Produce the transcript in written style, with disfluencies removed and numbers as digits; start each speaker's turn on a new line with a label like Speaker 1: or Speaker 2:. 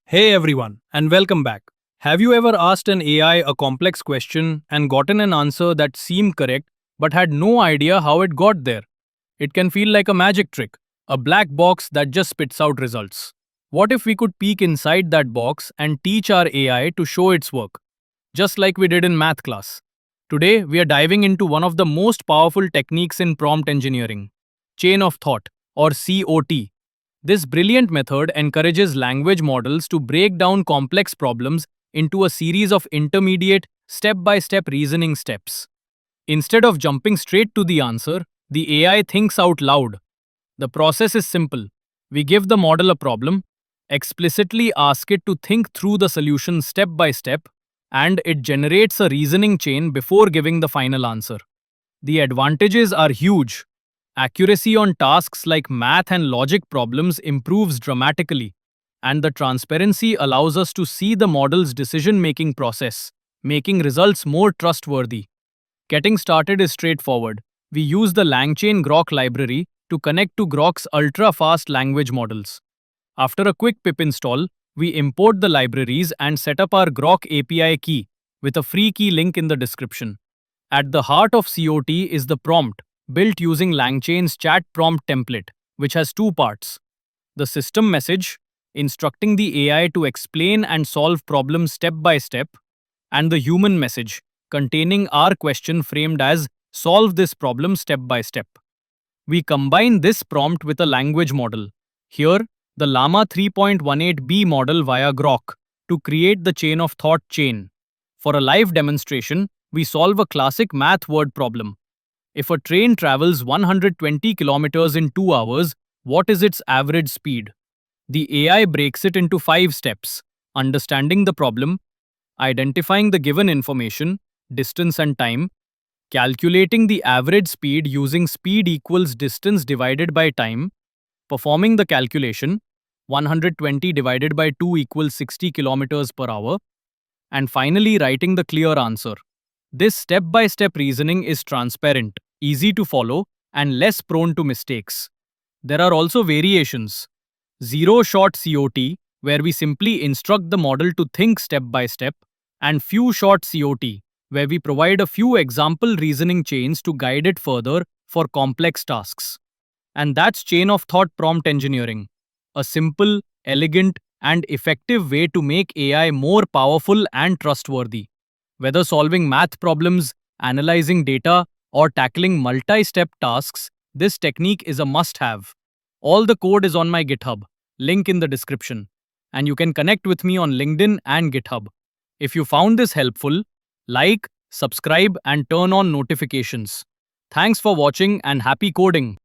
Speaker 1: Hey everyone, and welcome back. Have you ever asked an AI a complex question and gotten an answer that seemed correct but had no idea how it got there? It can feel like a magic trick, a black box that just spits out results. What if we could peek inside that box and teach our AI to show its work, just like we did in math class? Today, we are diving into one of the most powerful techniques in prompt engineering, chain of thought, or COT. This brilliant method encourages language models to break down complex problems into a series of intermediate, step by step reasoning steps. Instead of jumping straight to the answer, the AI thinks out loud. The process is simple. We give the model a problem, explicitly ask it to think through the solution step by step, and it generates a reasoning chain before giving the final answer. The advantages are huge. Accuracy on tasks like math and logic problems improves dramatically, and the transparency allows us to see the model's decision making process, making results more trustworthy. Getting started is straightforward. We use the LangChain Grok library to connect to Grok's ultra fast language models. After a quick pip install, we import the libraries and set up our Grok API key with a free key link in the description. At the heart of COT is the prompt, built using LangChain's chat prompt template, which has two parts: the system message, instructing the AI to explain and solve problems step by step, and the human message, containing our question framed as solve this problem step by step. We combine this prompt with a language model, here the Llama 3.18b model via Grok, to create the chain of thought chain. For a live demonstration, we solve a classic math word problem. If a train travels 120 kilometers in 2 hours, what is its average speed? The AI breaks it into 5 steps: understanding the problem, identifying the given information, distance and time, calculating the average speed using speed equals distance divided by time, performing the calculation, 120 divided by 2 equals 60 kilometers per hour, and finally writing the clear answer. This step by step reasoning is transparent, easy to follow, and less prone to mistakes. There are also variations: zero shot COT, where we simply instruct the model to think step by step, and few shot COT, where we provide a few example reasoning chains to guide it further for complex tasks. And that's chain of thought prompt engineering, a simple, elegant, and effective way to make AI more powerful and trustworthy. Whether solving math problems, analyzing data, or tackling multi step tasks, this technique is a must have. All the code is on my GitHub, link in the description, and you can connect with me on LinkedIn and GitHub. If you found this helpful, like, subscribe, and turn on notifications. Thanks for watching and happy coding!